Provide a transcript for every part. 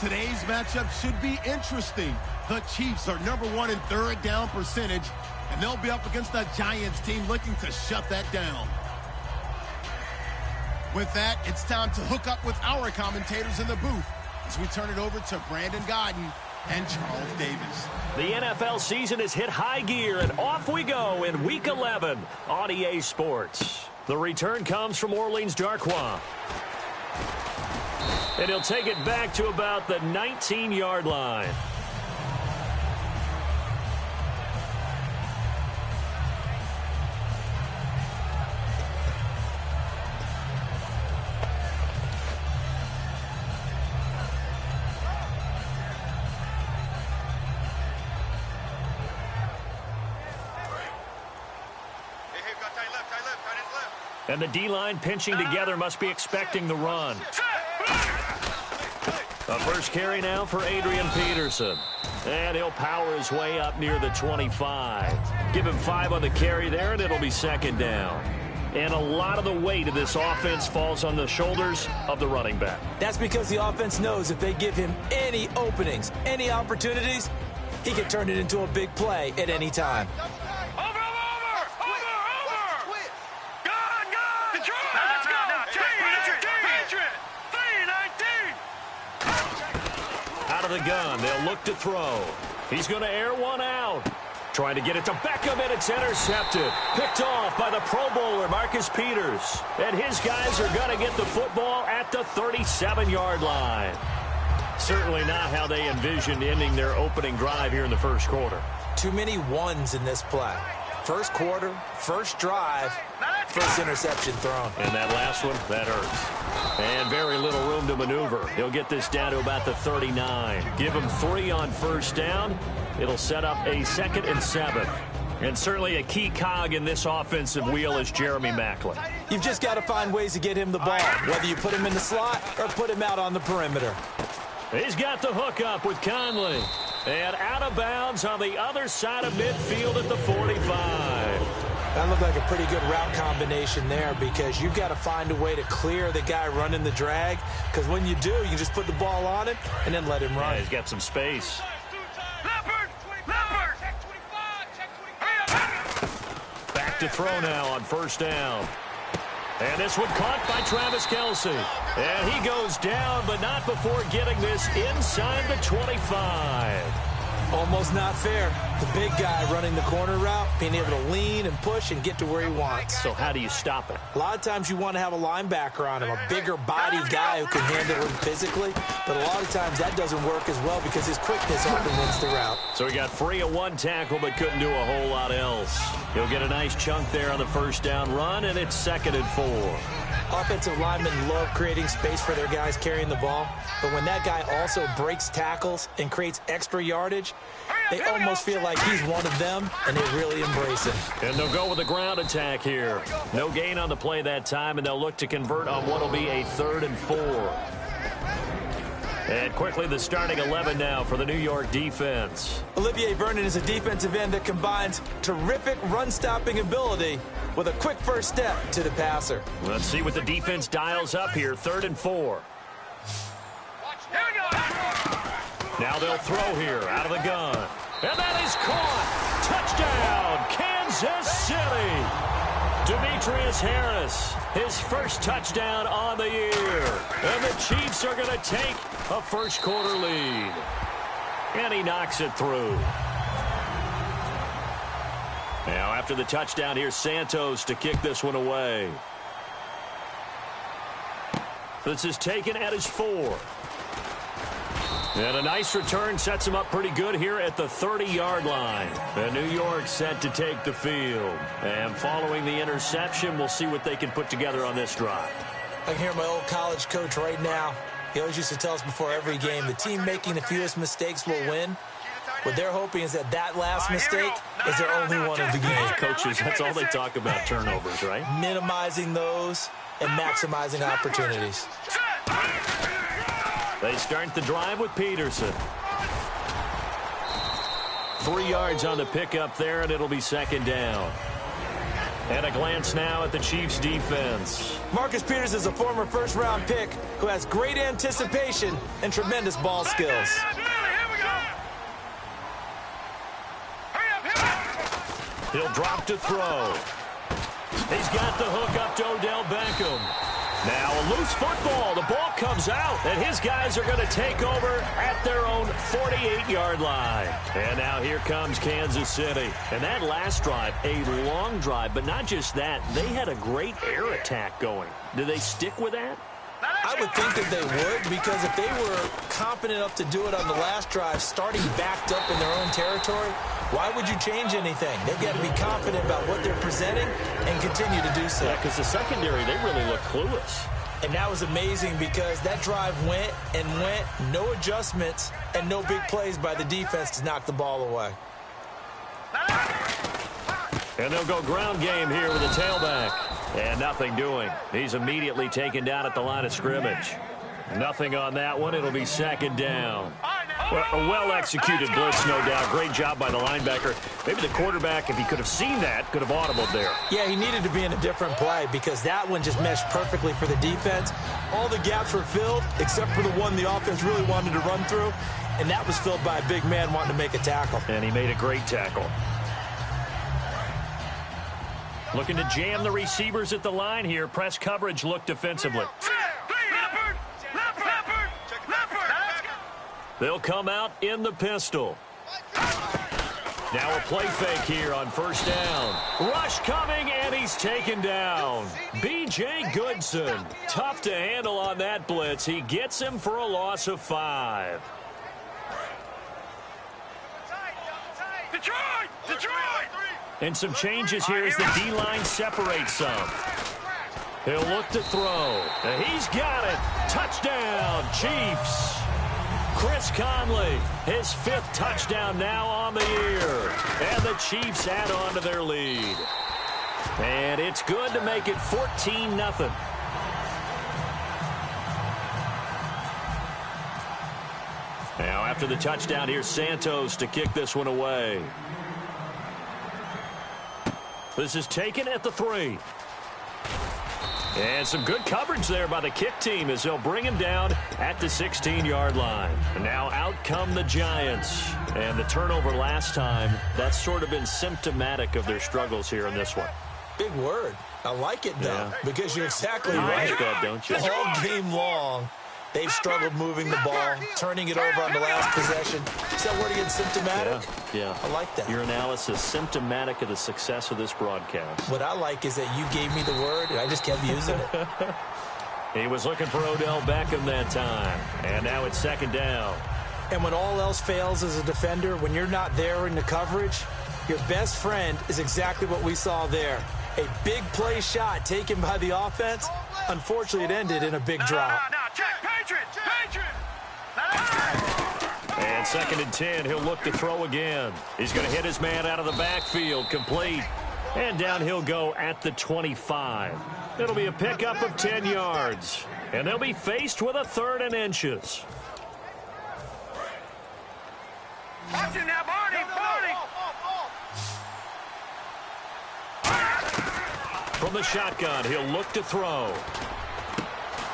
Today's matchup should be interesting. The Chiefs are #1 in third down percentage, and they'll be up against the Giants team looking to shut that down. With that, it's time to hook up with our commentators in the booth as we turn it over to Brandon Gaudin and Charles Davis. The NFL season has hit high gear, and off we go in Week 11 on EA Sports. The return comes from Orleans Darkwa. And he'll take it back to about the 19-yard line. And the D-line pinching together must be expecting the run. A first carry now for Adrian Peterson. And he'll power his way up near the 25. Give him 5 on the carry there, and it'll be second down. And a lot of the weight of this offense falls on the shoulders of the running back. That's because the offense knows if they give him any openings, any opportunities, he can turn it into a big play at any time. The gun. They'll look to throw. He's going to air one out. Trying to get it to Beckham, and it's intercepted. Picked off by the Pro Bowler, Marcus Peters. And his guys are going to get the football at the 37-yard line. Certainly not how they envisioned ending their opening drive here in the first quarter. Too many ones in this play. First quarter, first drive, first interception thrown. And that last one, that hurts. And very little room to maneuver. He'll get this down to about the 39. Give him 3 on first down. It'll set up a 2nd and 7. And certainly a key cog in this offensive wheel is Jeremy Maclin. You've just got to find ways to get him the ball, whether you put him in the slot or put him out on the perimeter. He's got the hook up with Conley. And out of bounds on the other side of midfield at the 45. That looked like a pretty good route combination there because you've got to find a way to clear the guy running the drag, because when you do, you just put the ball on him and then let him run. Yeah, he's got some space. Back to throw now on first down. And this one caught by Travis Kelce. And he goes down, but not before getting this inside the 25. Almost not fair. The big guy running the corner route, being able to lean and push and get to where he wants. So how do you stop it? A lot of times you want to have a linebacker on him, a bigger bodied guy who can handle him physically. But a lot of times that doesn't work as well because his quickness often wins the route. So he got free of 1 tackle but couldn't do a whole lot else. He'll get a nice chunk there on the first down run, and it's 2nd and 4. Offensive linemen love creating space for their guys carrying the ball, but when that guy also breaks tackles and creates extra yardage, they almost feel like he's one of them, and they really embrace him. And they'll go with a ground attack here. No gain on the play that time, and they'll look to convert on what will be a 3rd and 4. And quickly the starting 11 now for the New York defense. Olivier Vernon is a defensive end that combines terrific run-stopping ability with a quick first step to the passer. Let's see what the defense dials up here. 3rd and 4. Now they'll throw here out of the gun. And that is caught. Touchdown, Kansas City. Demetrius Harris, his first touchdown on the year. And the Chiefs are going to take a first quarter lead. And he knocks it through. Now after the touchdown, here's Santos to kick this one away. This is taken at his 4. And a nice return sets him up pretty good here at the 30-yard line. And New York set to take the field. And following the interception, we'll see what they can put together on this drive. I can hear my old college coach right now. He always used to tell us before every game, the team making the fewest mistakes will win. What they're hoping is that last mistake is their only one of the game. Coaches, that's all they talk about, turnovers, right? Minimizing those and maximizing opportunities. They start the drive with Peterson. 3 yards on the pickup there, and it'll be 2nd down. And a glance now at the Chiefs' defense. Marcus Peters is a former first-round pick who has great anticipation and tremendous ball skills. He'll drop to throw. He's got the hook up to Odell Beckham. Now a loose football. The ball comes out, and his guys are going to take over at their own 48-yard line. And now here comes Kansas City. And that last drive, a long drive, but not just that. They had a great air attack going. Do they stick with that? I would think that they would, because if they were confident enough to do it on the last drive, starting backed up in their own territory, why would you change anything? They've got to be confident about what they're presenting and continue to do so. Yeah, because the secondary, they really look clueless. And that was amazing because that drive went and went, no adjustments, and no big plays by the defense to knock the ball away. And they'll go ground game here with a tailback. And nothing doing. He's immediately taken down at the line of scrimmage. Nothing on that one. It'll be second down. Well, a well-executed blitz, no doubt. Great job by the linebacker. Maybe the quarterback, if he could have seen that, could have audibled there. Yeah, he needed to be in a different play because that one just meshed perfectly for the defense. All the gaps were filled except for the one the offense really wanted to run through, and that was filled by a big man wanting to make a tackle. And he made a great tackle. Looking to jam the receivers at the line here. Press coverage look defensively. They'll come out in the pistol. Now a play fake here on first down. Rush coming, and he's taken down. B.J. Goodson. Tough to handle on that blitz. He gets him for a loss of 5. Detroit! And some changes here as the D-line separates some. He'll look to throw. And he's got it. Touchdown, Chiefs. Chris Conley, his 5th touchdown now on the year. And the Chiefs add on to their lead. And it's good to make it 14-0. Now after the touchdown, here's Santos to kick this one away. This is taken at the 3. And some good coverage there by the kick team as they'll bring him down at the 16-yard line. And now out come the Giants. And the turnover last time, that's sort of been symptomatic of their struggles here in this one. Big word. I like it, though, because you're exactly right. You like that, don't you? All game long, they've struggled moving the ball, turning it over on the last possession. Is that word again, symptomatic? Yeah. I like that. Your analysis, symptomatic of the success of this broadcast. What I like is that you gave me the word, and I just kept using it. He was looking for Odell Beckham that time. And now it's second down. And when all else fails as a defender, when you're not there in the coverage, your best friend is exactly what we saw there. A big play shot taken by the offense. Unfortunately, it ended in a big drop. And second and 10, he'll look to throw again. He's going to hit his man out of the backfield, complete. And down he'll go at the 25. It'll be a pickup of 10 yards. And they'll be faced with a 3rd and inches. Watching that, Barney! From the shotgun, he'll look to throw.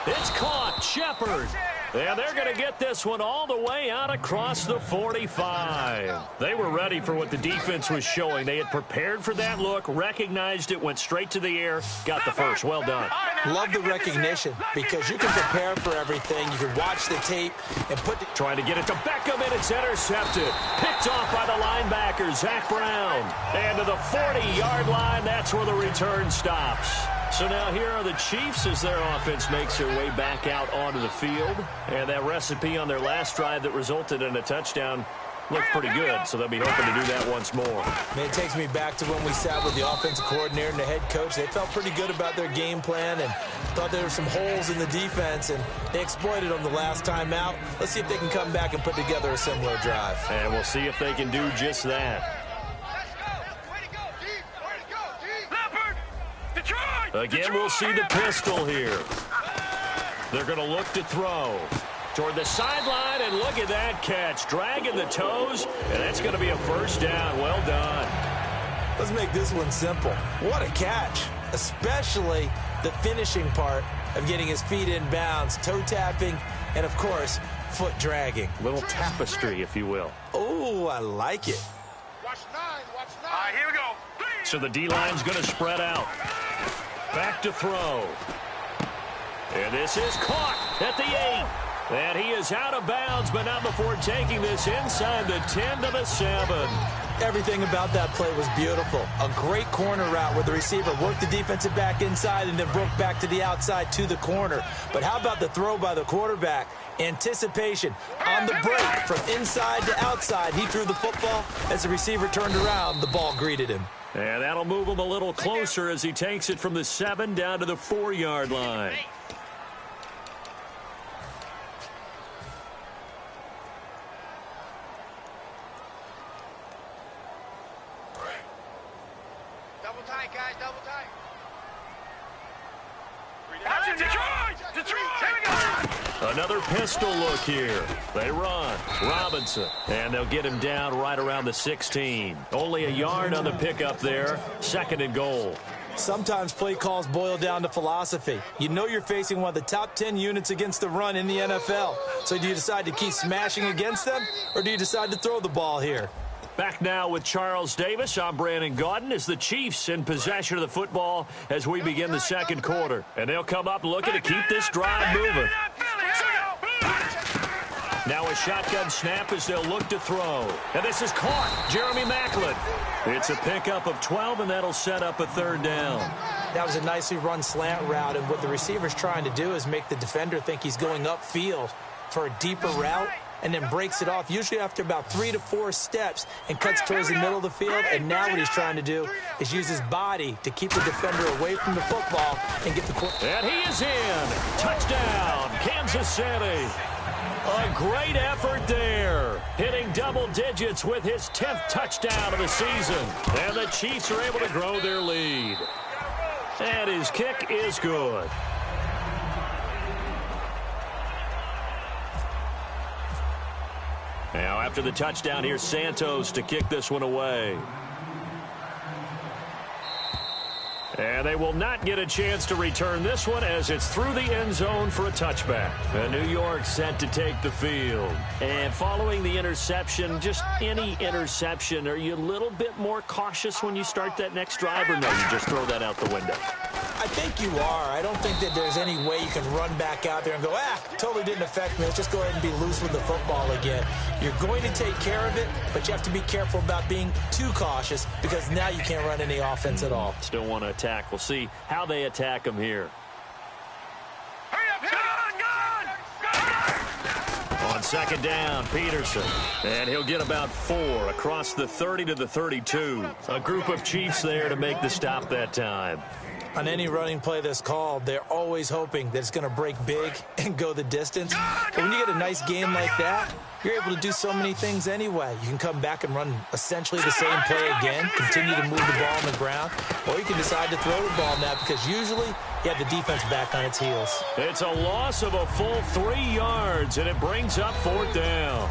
It's caught. Shepard. And they're going to get this one all the way out across the 45. They were ready for what the defense was showing. They had prepared for that look, recognized it, went straight to the air, got the first. Well done. Love the recognition because you can prepare for everything. You can watch the tape and put the... Trying to get it to Beckham, and it's intercepted. Picked off by the linebacker, Zach Brown. And to the 40-yard line, that's where the return stops. So now here are the Chiefs as their offense makes their way back out onto the field. And that recipe on their last drive that resulted in a touchdown looked pretty good, so they'll be hoping to do that once more. Man, it takes me back to when we sat with the offensive coordinator and the head coach. They felt pretty good about their game plan and thought there were some holes in the defense, and they exploited them the last time out. Let's see if they can come back and put together a similar drive. And we'll see if they can do just that. Again, we'll see the pistol here. They're going to look to throw toward the sideline, and look at that catch. Dragging the toes, and that's going to be a first down. Well done. Let's make this one simple. What a catch, especially the finishing part of getting his feet in bounds, toe tapping, and of course, foot dragging. Little tapestry, if you will. Oh, I like it. Watch 9, watch 9. All right, here we go. So the D-line's going to spread out. Back to throw. And this is caught at the 8. And he is out of bounds, but not before taking this inside the 10 to the 7. Everything about that play was beautiful. A great corner route where the receiver worked the defensive back inside and then broke back to the outside to the corner. But how about the throw by the quarterback? Anticipation on the break from inside to outside. He threw the football. As the receiver turned around, the ball greeted him. And that'll move him a little closer as he takes it from the 7 down to the 4-yard line. Double tight, guys, double tight. Detroit! Here we go! Another pistol look here. They run. Robinson. And they'll get him down right around the 16. Only a yard on the pickup there. 2nd and goal. Sometimes play calls boil down to philosophy. You know you're facing one of the top 10 units against the run in the NFL. So do you decide to keep smashing against them, or do you decide to throw the ball here? Back now with Charles Davis. I'm Brandon Gaudin as the Chiefs in possession of the football as we begin the 2nd quarter. And they'll come up looking to keep this drive moving. Now a shotgun snap as they'll look to throw. And this is caught. Jeremy Maclin. It's a pickup of 12, and that'll set up a 3rd down. That was a nicely run slant route, and what the receiver's trying to do is make the defender think he's going upfield for a deeper route, and then breaks it off, usually after about 3 to 4 steps, and cuts towards the middle of the field. And now what he's trying to do is use his body to keep the defender away from the football and get the And he is in. Touchdown, Kansas City. A great effort there. Hitting double digits with his 10th touchdown of the season. And the Chiefs are able to grow their lead. And his kick is good. Now, after the touchdown, here's Santos to kick this one away. And they will not get a chance to return this one as it's through the end zone for a touchback. And New York set to take the field. And following the interception, just any interception, are you a little bit more cautious when you start that next drive, or no, you just throw that out the window? I think you are. I don't think that there's any way you can run back out there and go, totally didn't affect me. Let's just go ahead and be loose with the football again. You're going to take care of it, but you have to be careful about being too cautious because now you can't run any offense at all. Still want to attack. We'll see how they attack them here. On 2nd down, Peterson. And he'll get about 4 across the 30 to the 32. A group of Chiefs there to make the stop that time. On any running play that's called, they're always hoping that it's going to break big and go the distance. But when you get a nice game like that, you're able to do so many things anyway. You can come back and run essentially the same play again, continue to move the ball on the ground, or you can decide to throw the ball now because usually you have the defense back on its heels. It's a loss of a full 3 yards, and it brings up 4th down.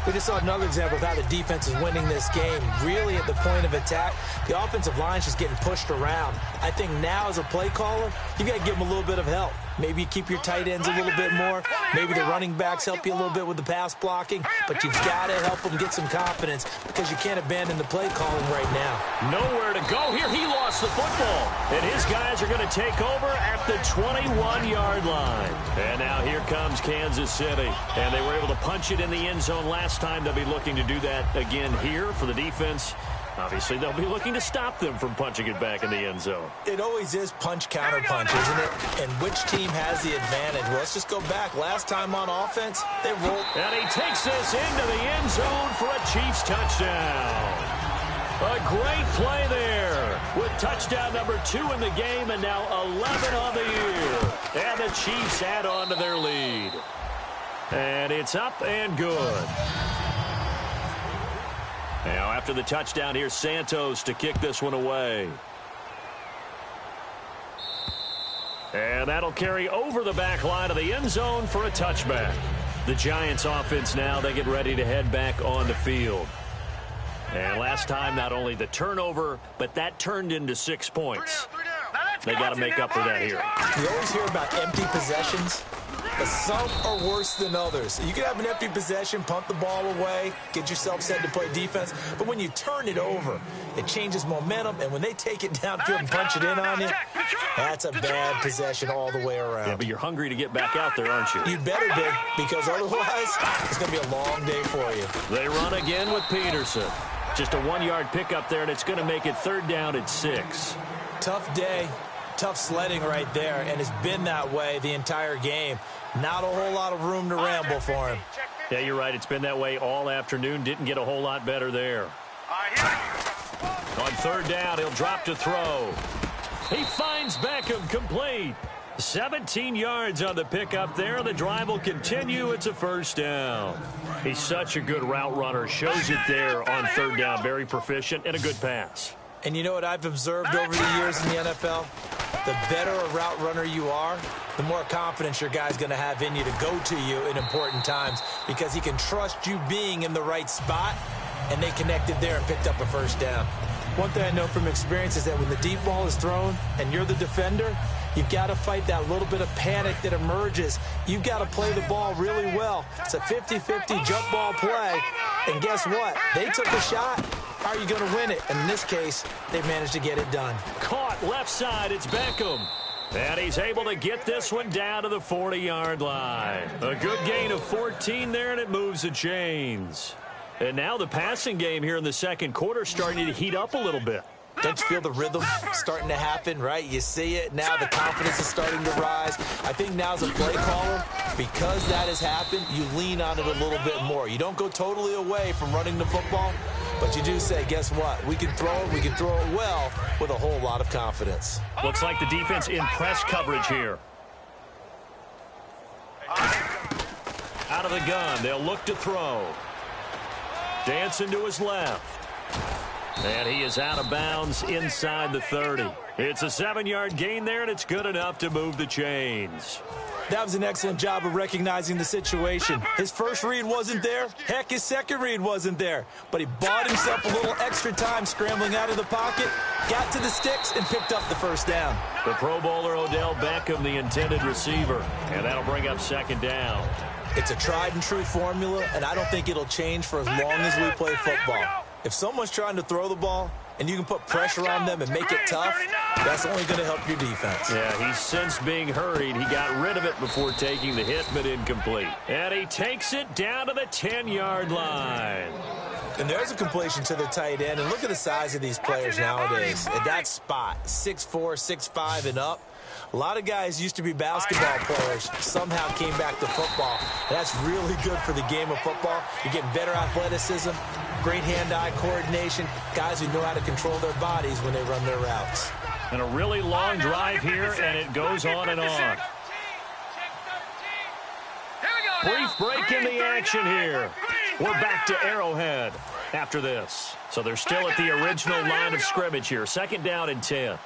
We just saw another example of how the defense is winning this game. Really at the point of attack, the offensive line is just getting pushed around. I think now as a play caller, you've got to give them a little bit of help. Maybe you keep your tight ends a little bit more. Maybe the running backs help you a little bit with the pass blocking. But you've got to help them get some confidence because you can't abandon the play calling right now. Nowhere to go here. He lost the football. And his guys are going to take over at the 21-yard line. And now here comes Kansas City. And they were able to punch it in the end zone last time. They'll be looking to do that again here for the defense. Obviously, they'll be looking to stop them from punching it back in the end zone. It always is punch-counter-punch, isn't it? And which team has the advantage? Well, let's just go back. Last time on offense, they rolled. And he takes this into the end zone for a Chiefs touchdown. A great play there with touchdown number 2 in the game and now 11 on the year. And the Chiefs add on to their lead. And it's up and good. Now, after the touchdown, here's Santos to kick this one away. And that'll carry over the back line of the end zone for a touchback. The Giants offense now, they get ready to head back on the field. And last time, not only the turnover, but that turned into 6 points. They got to make up for that here. You always hear about empty possessions, but some are worse than others. You can have an empty possession, punt the ball away, get yourself set to play defense, but when you turn it over, it changes momentum, and when they take it downfield and punch it in on you, that's a bad possession all the way around. Yeah, but you're hungry to get back out there, aren't you? You better be, because otherwise, it's going to be a long day for you. They run again with Peterson. Just a 1-yard pickup there, and it's going to make it 3rd down and 6. Tough day. Tough sledding right there, and it's been that way the entire game. Not a whole lot of room to ramble for him. Yeah, you're right. It's been that way all afternoon. Didn't get a whole lot better there. On 3rd down, he'll drop to throw. He finds Beckham complete. 17 yards on the pickup there. The drive will continue. It's a 1st down. He's such a good route runner. Shows it there on 3rd down. Very proficient and a good pass. And you know what I've observed over the years in the NFL? The better a route runner you are, the more confidence your guy's going to have in you to go to you in important times because he can trust you being in the right spot, and they connected there and picked up a 1st down. One thing I know from experience is that when the deep ball is thrown and you're the defender, you've got to fight that little bit of panic that emerges. You've got to play the ball really well. It's a 50-50 jump ball play, and guess what? They took a shot. How are you going to win it? And in this case, they managed to get it done. Caught left side. It's Beckham. And he's able to get this one down to the 40-yard line. A good gain of 14 there, and it moves the chains. And now the passing game here in the 2nd quarter starting to heat up a little bit. Don't you feel the rhythm starting to happen, right? You see it. Now the confidence is starting to rise. I think now as a play caller, because that has happened, you lean on it a little bit more. You don't go totally away from running the football, but you do say, guess what? We can throw it well with a whole lot of confidence. Looks like the defense in press coverage here. Out of the gun, they'll look to throw. Dancing to his left. And he is out of bounds inside the 30. It's a 7-yard gain there, and it's good enough to move the chains. That was an excellent job of recognizing the situation. His first read wasn't there. Heck, his second read wasn't there. But he bought himself a little extra time scrambling out of the pocket, got to the sticks, and picked up the 1st down. The Pro Bowler Odell Beckham, the intended receiver. And that'll bring up 2nd down. It's a tried-and-true formula, and I don't think it'll change for as long as we play football. If someone's trying to throw the ball and you can put pressure on them and make it tough, that's only going to help your defense. Yeah, he's since being hurried. He got rid of it before taking the hit, but incomplete. And he takes it down to the 10-yard line. And there's a completion to the tight end. And look at the size of these players nowadays. At that spot, 6'4", 6'5", and up. A lot of guys used to be basketball players, somehow came back to football. And that's really good for the game of football. You're getting better athleticism, great hand-eye coordination, guys who know how to control their bodies when they run their routes. And a really long drive here, and it goes on and on. Brief break in the action here. We're back to Arrowhead after this. So they're still at the original line of scrimmage here. 2nd down and 10.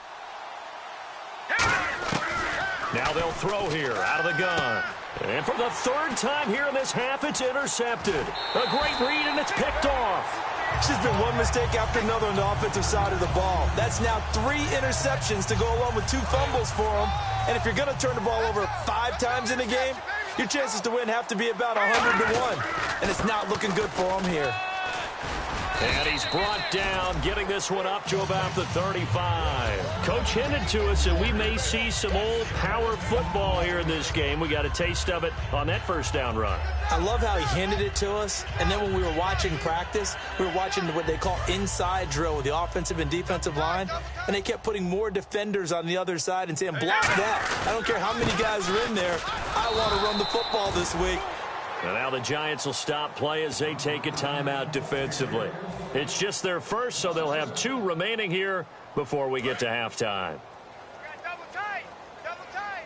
Now they'll throw here out of the gun. And for the 3rd time here in this half, it's intercepted. A great read, and it's picked off. It's just been one mistake after another on the offensive side of the ball. That's now 3 interceptions to go along with 2 fumbles for him. And if you're going to turn the ball over 5 times in a game, your chances to win have to be about 100-1. And it's not looking good for him here. And he's brought down, getting this one up to about the 35. Coach hinted to us that we may see some old power football here in this game. We got a taste of it on that 1st down run. I love how he hinted it to us. And then when we were watching practice, we were watching what they call inside drill with the offensive and defensive line. And they kept putting more defenders on the other side and saying, block that. I don't care how many guys are in there. I want to run the football this week. And now the Giants will stop play as they take a timeout defensively. It's just their first, so they'll have 2 remaining here before we get to halftime. Double tight. Double tight.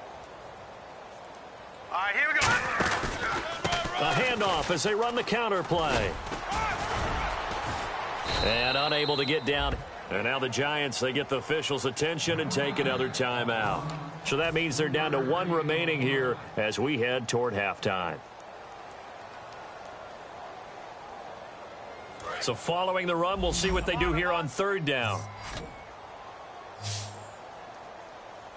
All right, here we go. A handoff as they run the counter play. And unable to get down. And now the Giants, they get the officials' attention and take another timeout. So that means they're down to 1 remaining here as we head toward halftime. So following the run, we'll see what they do here on third down.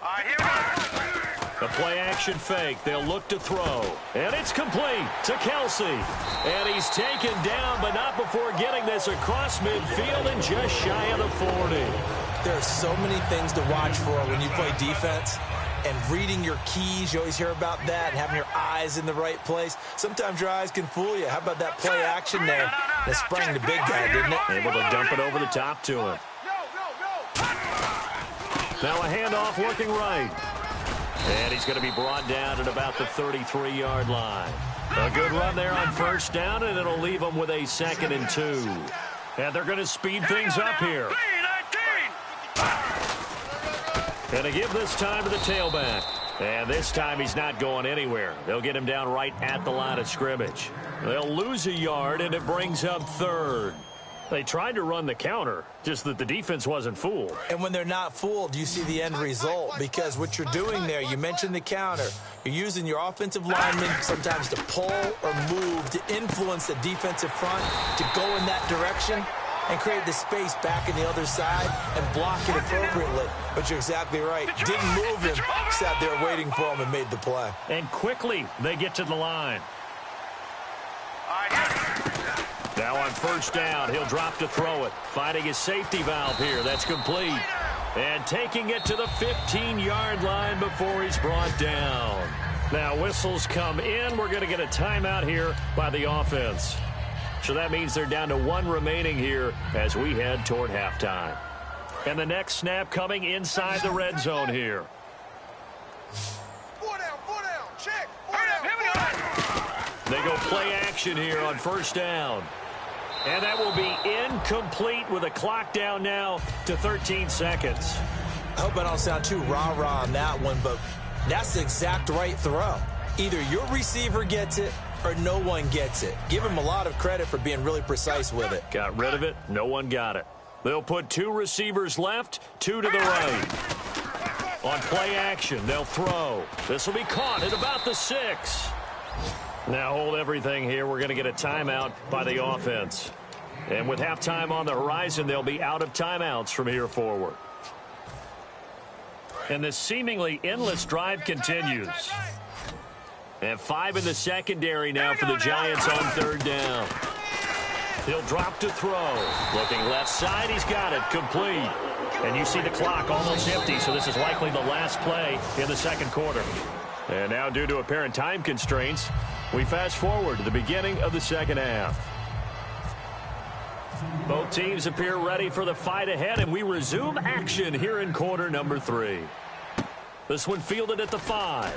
All right, here we go. The play-action fake. They'll look to throw. And it's complete to Kelsey. And he's taken down, but not before getting this across midfield and just shy of the 40. There are so many things to watch for when you play defense. And reading your keys, you always hear about that, and having your eyes in the right place. Sometimes your eyes can fool you. How about that play action there? That sprang the big guy, didn't it? Able to dump it over the top to him. Now a handoff working right. And he's going to be brought down at about the 33-yard line. A good run there on first down, and it'll leave them with a 2nd and 2. And they're going to speed things up here. And to give this time to the tailback. And this time he's not going anywhere. They'll get him down right at the line of scrimmage. They'll lose a yard, and it brings up 3rd. They tried to run the counter, just that the defense wasn't fooled. And when they're not fooled, you see the end result, because what you're doing there, you mentioned the counter. You're using your offensive linemen sometimes to pull or move to influence the defensive front to go in that direction and create the space back in the other side and block it appropriately. But you're exactly right. Didn't move him, sat there waiting for him and made the play. And quickly they get to the line. Now on first down, he'll drop to throw it. Finding his safety valve here. That's complete. And taking it to the 15-yard line before he's brought down. Now whistles come in. We're going to get a timeout here by the offense. So that means they're down to 1 remaining here as we head toward halftime. And the next snap coming inside the red zone here. 4 down, check. 4 down, here we go. They go play action here on first down. And that will be incomplete with a clock down now to 13 seconds. I hope I don't sound too rah-rah on that one, but that's the exact right throw. Either your receiver gets it or no one gets it. Give him a lot of credit for being really precise with it. Got rid of it. No one got it. They'll put 2 receivers left, 2 to the right. On play action, they'll throw. This will be caught at about the 6. Now hold everything here. We're going to get a timeout by the offense. And with halftime on the horizon, they'll be out of timeouts from here forward. And this seemingly endless drive continues. And 5 in the secondary now for the Giants on third down. He'll drop to throw. Looking left side, he's got it. Complete. And you see the clock almost empty, so this is likely the last play in the second quarter. And now, due to apparent time constraints, we fast forward to the beginning of the second half. Both teams appear ready for the fight ahead, and we resume action here in quarter number 3. This one fielded at the 5.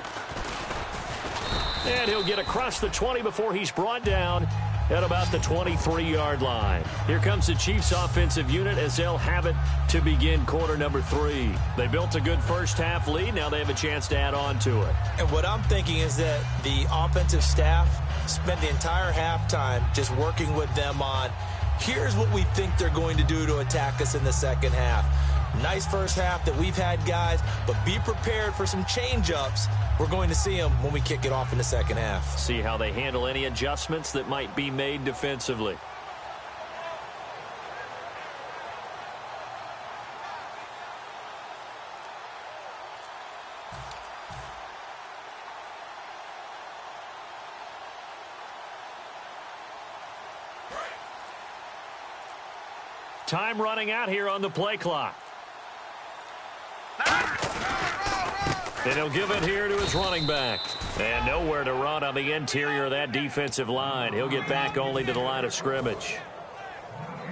And he'll get across the 20 before he's brought down at about the 23-yard line. Here comes the Chiefs offensive unit as they'll have it to begin quarter number 3. They built a good first half lead. Now they have a chance to add on to it. And what I'm thinking is that the offensive staff spent the entire halftime just working with them on, here's what we think they're going to do to attack us in the second half. Nice first half that we've had, guys, but be prepared for some change-ups. We're going to see them when we kick it off in the second half. See how they handle any adjustments that might be made defensively. Time running out here on the play clock. And he'll give it here to his running back. And nowhere to run on the interior of that defensive line. He'll get back only to the line of scrimmage.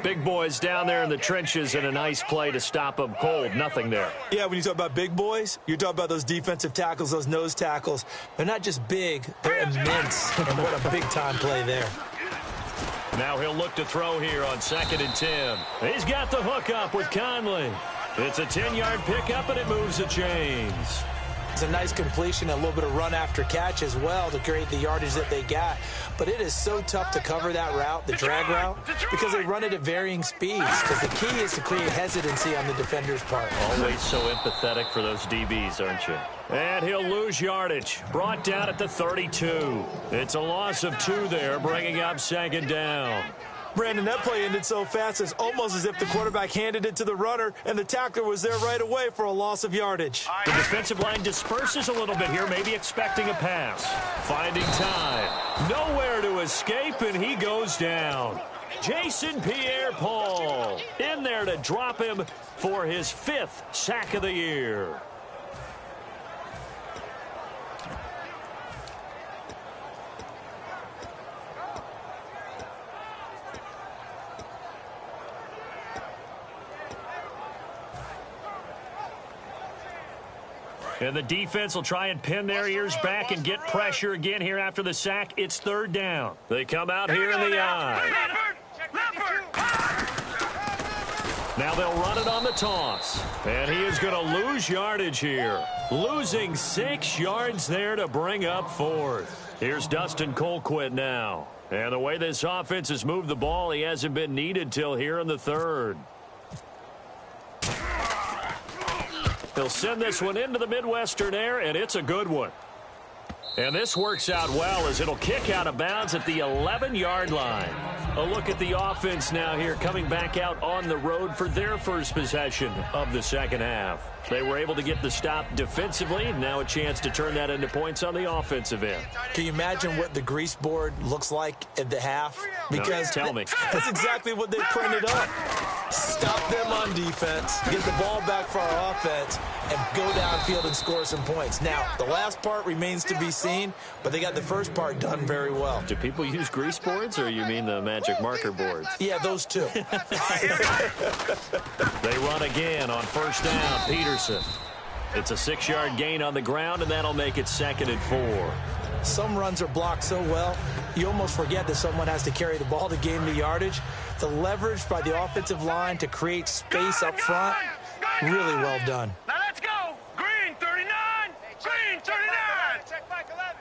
Big boys down there in the trenches, and a nice play to stop them cold. Nothing there. Yeah, when you talk about big boys, you're talking about those defensive tackles, those nose tackles. They're not just big, they're immense. And what a big-time play there. Now he'll look to throw here on 2nd and 10. He's got the hook up with Conley. It's a 10-yard pickup, and it moves the chains. It's a nice completion, a little bit of run after catch as well to create the yardage that they got. But it is so tough to cover that route, the drag route, because they run it at varying speeds. Because the key is to create hesitancy on the defender's part. Always so empathetic for those DBs, aren't you? And he'll lose yardage. Brought down at the 32. It's a loss of 2 there, bringing up 2nd down. Brandon, that play ended so fast, it's almost as if the quarterback handed it to the runner and the tackler was there right away for a loss of yardage. The defensive line disperses a little bit here, maybe expecting a pass. Finding time. Nowhere to escape, and he goes down. Jason Pierre-Paul in there to drop him for his 5th sack of the year. And the defense will try and pin their ears back and get pressure again here after the sack. It's 3rd down. They come out here in the eye. Now they'll run it on the toss. And he is going to lose yardage here. Losing 6 yards there to bring up 4th. Here's Dustin Colquitt now. And the way this offense has moved the ball, he hasn't been needed till here in the 3rd. He'll send this one into the Midwestern air, and it's a good one. And this works out well as it'll kick out of bounds at the 11-yard line. A look at the offense now here coming back out on the road for their first possession of the second half. They were able to get the stop defensively. Now a chance to turn that into points on the offensive end. Can you imagine what the grease board looks like at the half? Because no, tell me. That's exactly what they printed up. Stop them on defense, get the ball back for our offense, and go downfield and score some points. Now, the last part remains to be seen, but they got the first part done very well. Do people use grease boards, or you mean the magic marker boards? Yeah, those two. They run again on 1st down. Peterson. It's a 6-yard gain on the ground, and that'll make it 2nd and 4. Some runs are blocked so well, you almost forget that someone has to carry the ball to gain the yardage. The leverage by the offensive line to create space up front, really well done. Now let's go. Green 39. Green 39. Check back 11.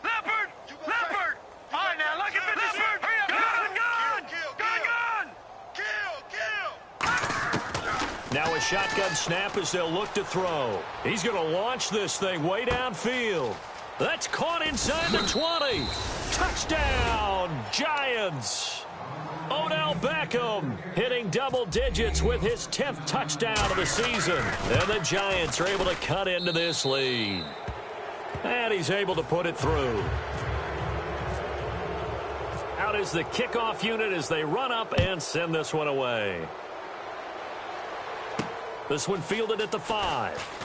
Leopard. Leopard. All right, now look at this. Hurry up. Gun. Now a shotgun snap as they'll look to throw. He's going to launch this thing way downfield. That's caught inside the 20. Touchdown, Giants. Odell Beckham hitting double digits with his 10th touchdown of the season. And the Giants are able to cut into this lead. And he's able to put it through. Out is the kickoff unit as they run up and send this one away. This one fielded at the 5.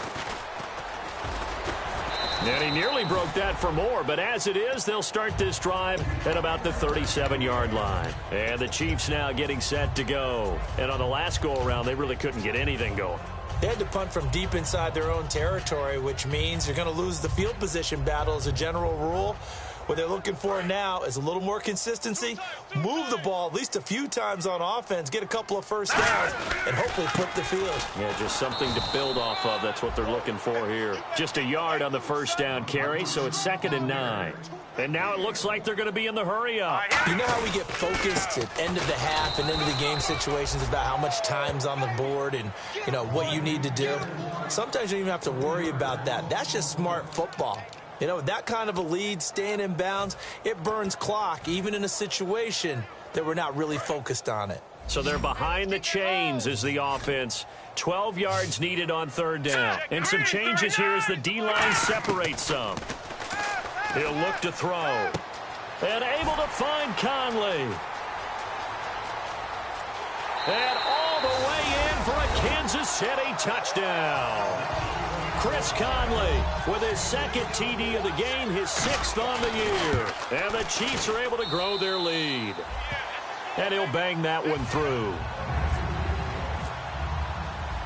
And he nearly broke that for more, but as it is, they'll start this drive at about the 37-yard line. And the Chiefs now getting set to go. And on the last go-around, they really couldn't get anything going. They had to punt from deep inside their own territory, which means you're going to lose the field position battle as a general rule. What they're looking for now is a little more consistency, move the ball at least a few times on offense, get a couple of first downs, and hopefully flip the field. Yeah, just something to build off of. That's what they're looking for here. Just a yard on the 1st down carry, so it's 2nd and 9. And now it looks like they're going to be in the hurry-up. You know how we get focused at end of the half and into the game situations about how much time's on the board and, you know, what you need to do? Sometimes you don't even have to worry about that. That's just smart football. You know, with that kind of a lead, staying in bounds, it burns clock, even in a situation that we're not really focused on it. So they're behind the chains as the offense. 12 yards needed on 3rd down. And some changes here as the D-line separates some. He'll look to throw. And able to find Conley. And all the way in for a Kansas City touchdown. Chris Conley with his 2nd TD of the game, his 6th on the year. And the Chiefs are able to grow their lead. And he'll bang that one through.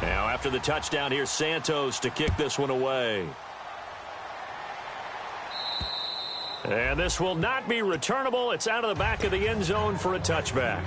Now after the touchdown, here's Santos to kick this one away. And this will not be returnable. It's out of the back of the end zone for a touchback.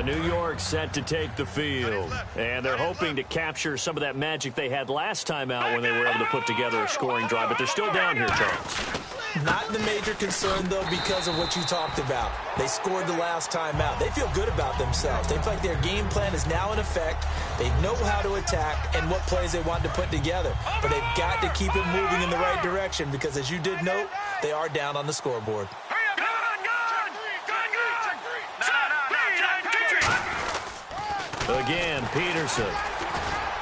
New York set to take the field. And they're hoping to capture some of that magic they had last time out when they were able to put together a scoring drive. But they're still down here, Charles. Not the major concern, though, because of what you talked about. They scored the last time out. They feel good about themselves. They feel like their game plan is now in effect. They know how to attack and what plays they want to put together. But they've got to keep it moving in the right direction because, as you did note, they are down on the scoreboard. Hurry up, gun! Again, Peterson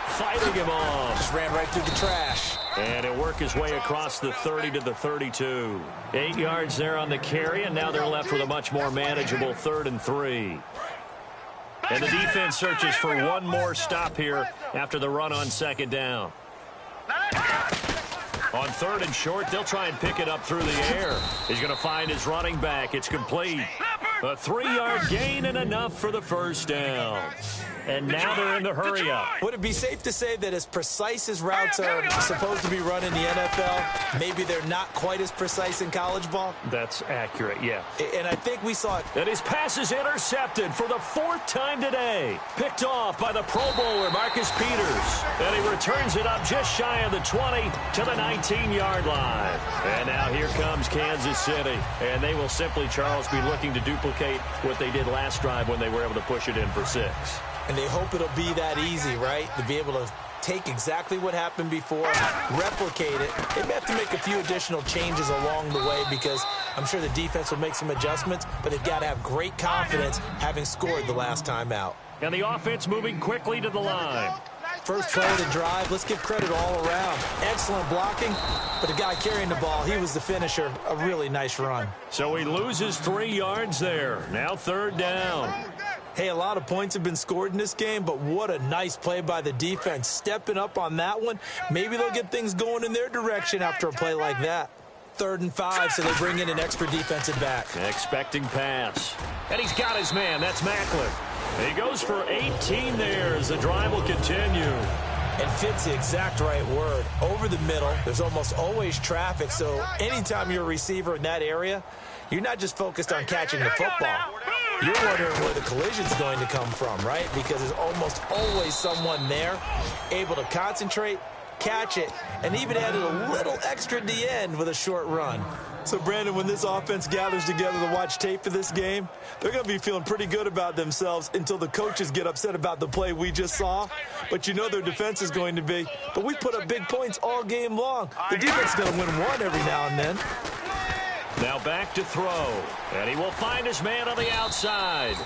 fighting him off. Just ran right through the trash. And he'll work his way across the 30 to the 32. 8 yards there on the carry, and now they're left with a much more manageable 3rd and 3. And the defense searches for one more stop here after the run on 2nd down. On 3rd and short, they'll try and pick it up through the air. He's going to find his running back. It's complete. A 3-yard gain and enough for the 1st down. And now they're in the hurry-up. Would it be safe to say that as precise as routes are supposed to be run in the NFL, maybe they're not quite as precise in college ball? That's accurate, yeah. And I think we saw it. And his pass is intercepted for the 4th time today. Picked off by the Pro Bowler, Marcus Peters. And he returns it up just shy of the 20 to the 19-yard line. And now here comes Kansas City. And they will simply, Charles, be looking to duplicate what they did last drive when they were able to push it in for 6. And they hope it'll be that easy, right? To be able to take exactly what happened before, replicate it. They may have to make a few additional changes along the way because I'm sure the defense will make some adjustments, but they've got to have great confidence having scored the last time out. And the offense moving quickly to the line. First play of the drive, let's give credit all around. Excellent blocking, but the guy carrying the ball, he was the finisher. A really nice run. So he loses 3 yards there. Now 3rd down. Hey, a lot of points have been scored in this game, but what a nice play by the defense. Stepping up on that one. Maybe they'll get things going in their direction after a play like that. 3rd and 5, so they bring in an extra defensive back. Expecting pass. And he's got his man. That's Macklin. He goes for 18 there as the drive will continue. And fits the exact right word. Over the middle, there's almost always traffic, so anytime you're a receiver in that area, you're not just focused on catching the football. You're wondering where the collision's going to come from, right? Because there's almost always someone there able to concentrate, catch it, and even added a little extra at the end with a short run. So, Brandon, when this offense gathers together to watch tape for this game, they're going to be feeling pretty good about themselves until the coaches get upset about the play we just saw. But you know their defense is going to be. But we put up big points all game long. The defense is going to win one every now and then. Now back to throw. And he will find his man on the outside.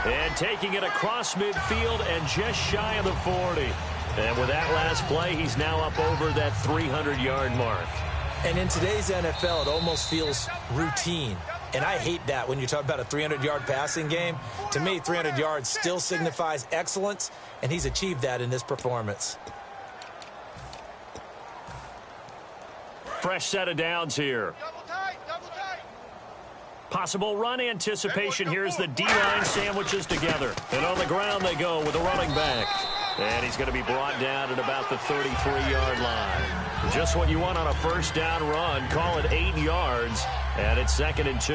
And taking it across midfield and just shy of the 40. And with that last play, he's now up over that 300-yard mark. And in today's NFL, it almost feels routine. And I hate that when you talk about a 300-yard passing game. To me, 300 yards still signifies excellence, and he's achieved that in this performance. Fresh set of downs here. Possible run anticipation here as the D-line sandwiches together. And on the ground they go with a running back. And he's going to be brought down at about the 33-yard line. Just what you want on a first down run. Call it 8 yards. And it's 2nd and 2.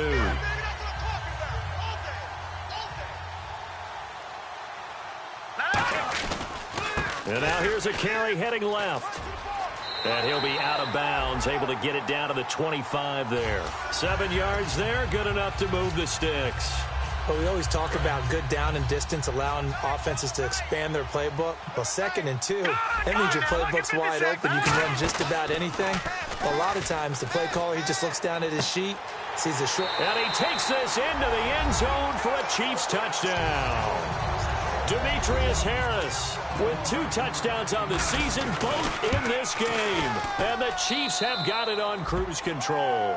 And now here's a carry heading left. And he'll be out of bounds, able to get it down to the 25 there. 7 yards there, good enough to move the sticks. But we always talk about good down and distance, allowing offenses to expand their playbook. Well, 2nd and 2, that means your playbook's wide open. You can run just about anything. A lot of times, the play caller, he just looks down at his sheet, sees a short. And he takes this into the end zone for a Chiefs touchdown. Demetrius Harris with 2 touchdowns on the season, both in this game. And the Chiefs have got it on cruise control.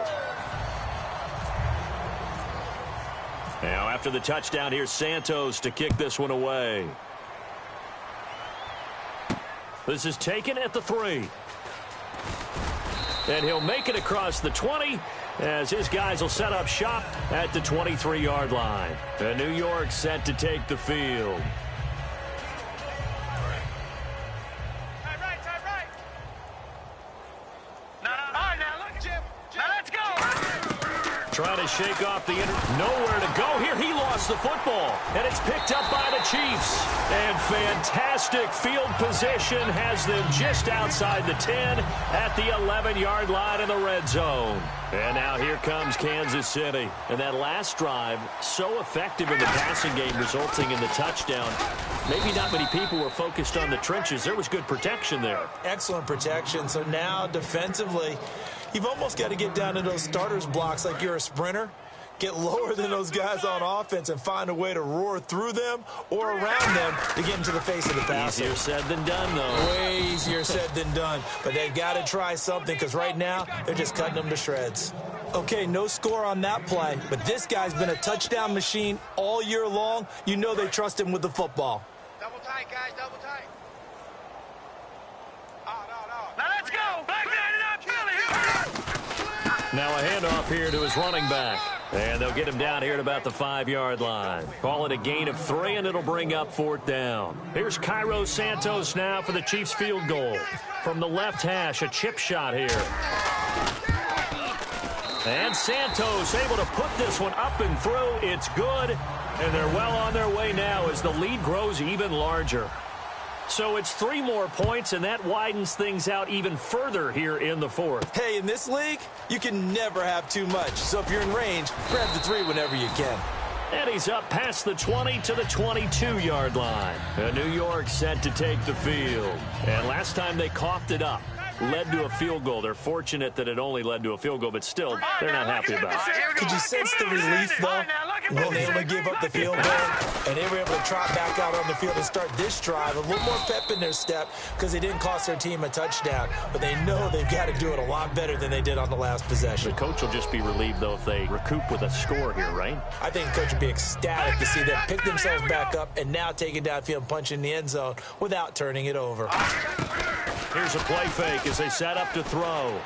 Now, after the touchdown, here's Santos to kick this one away. This is taken at the 3. And he'll make it across the 20 as his guys will set up shop at the 23-yard line. And New York set to take the field. Trying to shake off the nowhere to go here. He lost the football, and it's picked up by the Chiefs. And fantastic field position has them just outside the 10 at the 11-yard line in the red zone. And now here comes Kansas City. And that last drive, so effective in the passing game, resulting in the touchdown. Maybe not many people were focused on the trenches. There was good protection there. Excellent protection. So now defensively, you've almost got to get down to those starters blocks like you're a sprinter. Get lower than those guys on offense and find a way to roar through them or around them to get into the face of the passer. Easier said than done, though. Way easier said than done. But they've got to try something because right now they're just cutting them to shreds. Okay, no score on that play, but this guy's been a touchdown machine all year long. You know they trust him with the football. Double tight, guys, double tight. Now let's go. Back it up, Philly. Now a handoff here to his running back. And they'll get him down here at about the 5-yard line. Call it a gain of 3, and it'll bring up 4th down. Here's Cairo Santos now for the Chiefs field goal. From the left hash, a chip shot here. And Santos able to put this one up and through. It's good, and they're well on their way now as the lead grows even larger. So it's 3 more points, and that widens things out even further here in the 4th. Hey, in this league, you can never have too much. So if you're in range, grab the 3 whenever you can. And he's up past the 20 to the 22-yard line. New York set to take the field. And last time they coughed it up, led to a field goal. They're fortunate that it only led to a field goal, but still, they're not happy about it. Could you sense the relief, though, when they only gave up the field goal and they were able to trot back out on the field and start this drive? A little more pep in their step because they didn't cost their team a touchdown, but they know they've got to do it a lot better than they did on the last possession. The coach will just be relieved, though, if they recoup with a score here, right? I think the coach would be ecstatic to see them pick themselves back up and now take it downfield and punch in the end zone without turning it over. Here's a play fake as they set up to throw.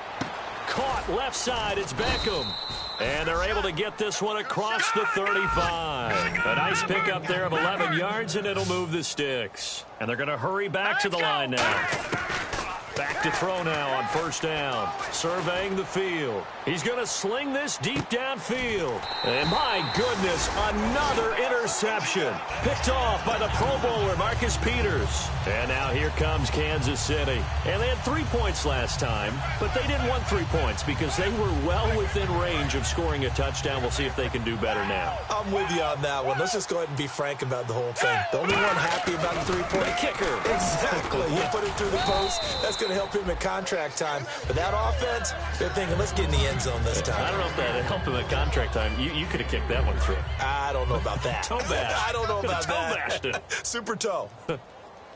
Caught left side, it's Beckham. And they're able to get this one across the 35. A nice pickup there of 11 yards, and it'll move the sticks. And they're going to hurry back to the line now. Back to throw now on 1st down. Surveying the field. He's going to sling this deep downfield. And my goodness, another interception. Picked off by the Pro Bowler, Marcus Peters. And now here comes Kansas City. And they had 3 points last time, but they didn't want 3 points because they were well within range of scoring a touchdown. We'll see if they can do better now. I'm with you on that one. Let's just go ahead and be frank about the whole thing. The only one happy about the 3-point kicker. Exactly. He put it through the post. That's going to help him at contract time. But that offense, they're thinking, let's get in the end zone this time. I don't know if that helped him at contract time. You could have kicked that one through. I don't know about that. Toe bash. I don't know about toe that. Bashed it. Super toe. 4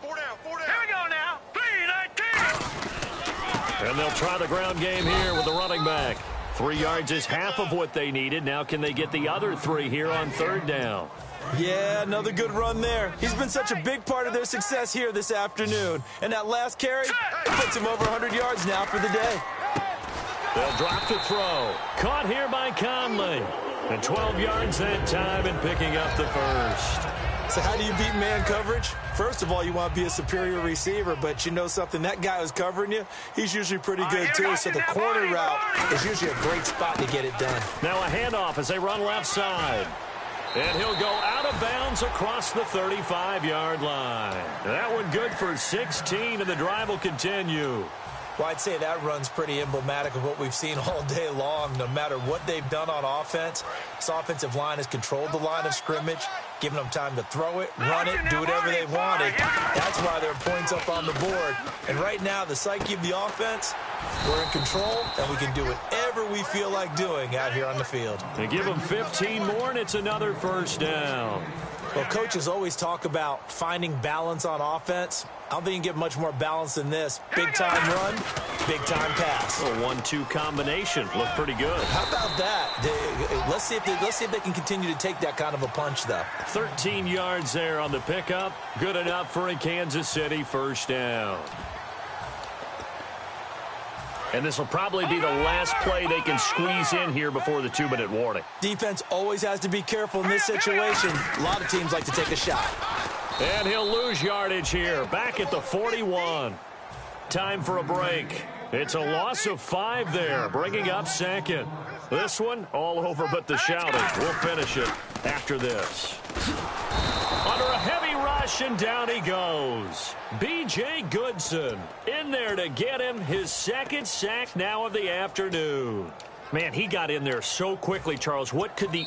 down. Here we go now. 3-19. And they'll try the ground game here with the running back. 3 yards is half of what they needed. Now can they get the other 3 here on 3rd down? Yeah, another good run there. He's been such a big part of their success here this afternoon. And that last carry puts him over 100 yards now for the day. They'll drop to throw. Caught here by Conley. And 12 yards that time and picking up the first. So how do you beat man coverage? First of all, you want to be a superior receiver, but you know something, that guy who's covering you, he's usually pretty good too. So the corner route is usually a great spot to get it done. Now a handoff as they run left side. And he'll go out of bounds across the 35-yard line. That one good for 16, and the drive will continue. Well, I'd say that run's pretty emblematic of what we've seen all day long. No matter what they've done on offense, this offensive line has controlled the line of scrimmage, giving them time to throw it, run it, do whatever they wanted. That's why there are points up on the board. And right now, the psyche of the offense, we're in control, and we can do whatever we feel like doing out here on the field. They give them 15 more, and it's another 1st down. Well, coaches always talk about finding balance on offense. I don't think you can get much more balance than this. Big-time run, big-time pass. A 1-2 combination. Looked pretty good. How about that? Let's see if they can continue to take that kind of a punch, though. 13 yards there on the pickup. Good enough for a Kansas City 1st down. And this will probably be the last play they can squeeze in here before the 2-minute warning. Defense always has to be careful in this situation. A lot of teams like to take a shot. And he'll lose yardage here, back at the 41. Time for a break. It's a loss of 5 there, bringing up 2nd. This one, all over but the shouting. We'll finish it after this. Under a heavy rush, and down he goes. B.J. Goodson in there to get him his 2nd sack now of the afternoon. Man, he got in there so quickly, Charles. What could the...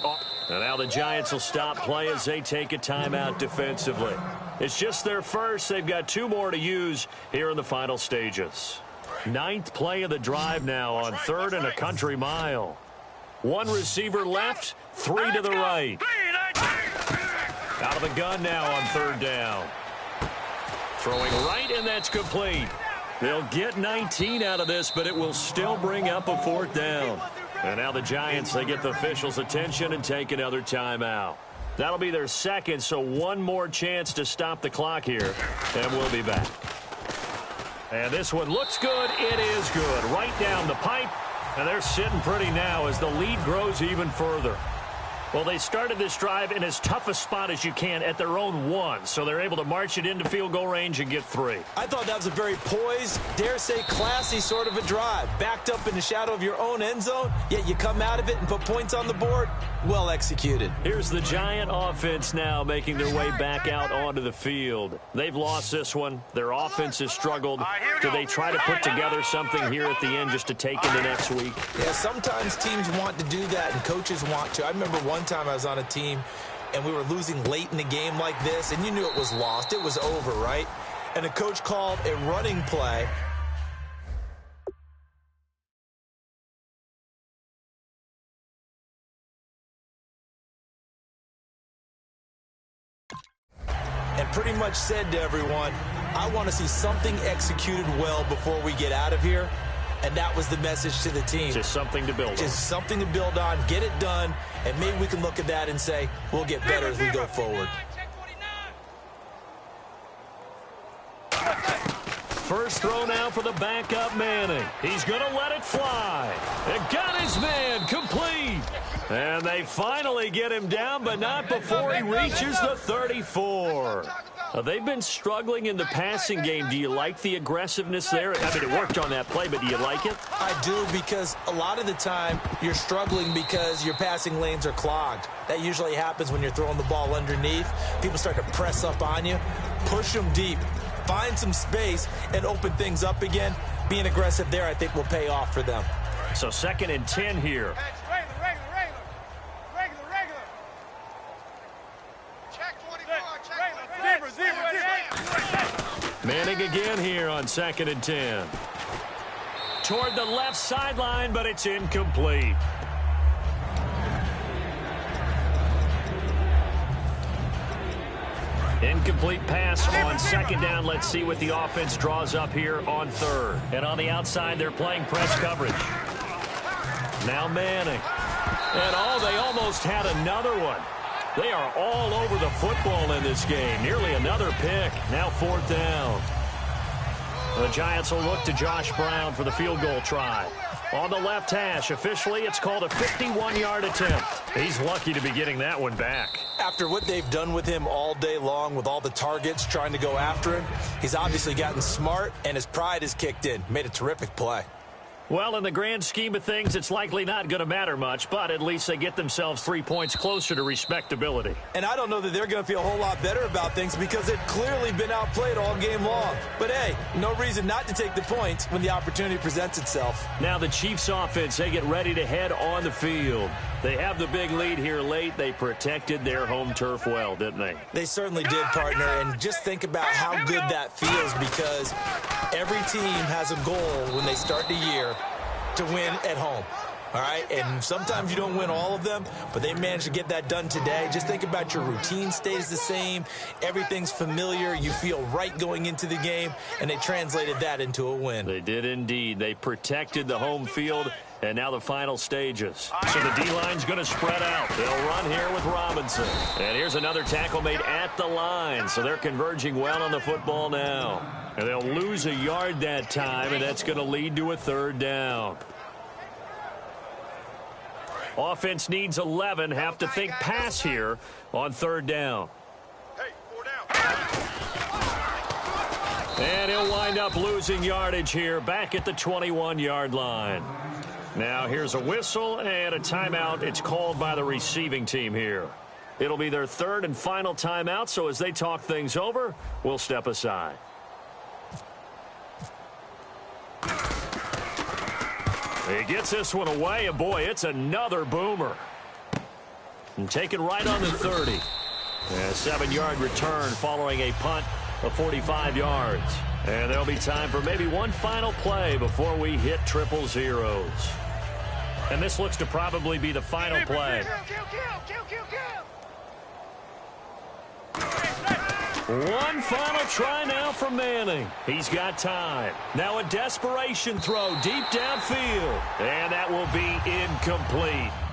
And now the Giants will stop play as they take a timeout defensively. It's just their first. They've got 2 more to use here in the final stages. 9th play of the drive now on 3rd and a country mile. One receiver left, three to the right. Out of the gun now on third down. Throwing right, and that's complete. They'll get 19 out of this, but it will still bring up a fourth down. And now the Giants, they get the officials' attention and take another timeout. That'll be their second, so one more chance to stop the clock here, and we'll be back. And this one looks good. It is good. Right down the pipe, and they're sitting pretty now as the lead grows even further. Well, they started this drive in as tough a spot as you can at their own one, so they're able to march it into field goal range and get 3. I thought that was a very poised, dare say classy sort of a drive. Backed up in the shadow of your own end zone, yet you come out of it and put points on the board. Well executed. Here's the Giant offense now making their way back out onto the field. They've lost this one. Their offense has struggled. Do they try to put together something here at the end just to take into next week? Yeah, sometimes teams want to do that and coaches want to. I remember one time I was on a team and we were losing late in the game like this, and you knew it was lost. It was over, right? And the coach called a running play. And pretty much said to everyone, I want to see something executed well before we get out of here. And that was the message to the team. Just something to build on. Just something to build on, get it done, and maybe we can look at that and say, we'll get better as we go forward. First throw now for the backup Manning. He's going to let it fly. And got his man complete. And they finally get him down, but not before he reaches the 34. They've been struggling in the passing game. Do you like the aggressiveness there? I mean, it worked on that play, but do you like it? I do, because a lot of the time you're struggling because your passing lanes are clogged. That usually happens when you're throwing the ball underneath. People start to press up on you. Push them deep. Find some space and open things up again. Being aggressive there, I think, will pay off for them. So 2nd and 10 here. Manning again here on 2nd and 10. Toward the left sideline, but it's incomplete. Incomplete pass on 2nd down. Let's see what the offense draws up here on 3rd. And on the outside, they're playing press coverage. Now Manning. And they almost had another one. They are all over the football in this game. Nearly another pick. Now 4th down. The Giants will look to Josh Brown for the field goal try. On the left hash, officially, it's called a 51-yard attempt. He's lucky to be getting that one back. After what they've done with him all day long, with all the targets trying to go after him, he's obviously gotten smart, and his pride has kicked in. Made a terrific play. Well, in the grand scheme of things, it's likely not going to matter much, but at least they get themselves 3 points closer to respectability. And I don't know that they're going to feel a whole lot better about things because they've clearly been outplayed all game long. But, hey, no reason not to take the points when the opportunity presents itself. Now the Chiefs offense, they get ready to head on the field. They have the big lead here late. They protected their home turf well, didn't they? They certainly did, partner. And just think about how good that feels, because every team has a goal when they start the year to win at home. All right, and sometimes you don't win all of them, but they managed to get that done today. Just think about your routine stays the same. Everything's familiar. You feel right going into the game, and they translated that into a win. They did indeed. They protected the home field, and now the final stages. So the D-line's going to spread out. They'll run here with Robinson. And here's another tackle made at the line, so they're converging well on the football now. And they'll lose a yard that time, and that's going to lead to a 3rd down. Offense needs 11. Have to think pass here on 3rd down. Hey, 4 down. And he'll wind up losing yardage here back at the 21-yard line. Now here's a whistle and a timeout. It's called by the receiving team here. It'll be their 3rd and final timeout, so as they talk things over, we'll step aside. He gets this one away, and boy, it's another boomer. And taken right on the 30. A 7-yard return following a punt of 45 yards. And there'll be time for maybe one final play before we hit triple zeros. And this looks to probably be the final play. One final try now from Manning. He's got time. Now a desperation throw deep downfield. And that will be incomplete.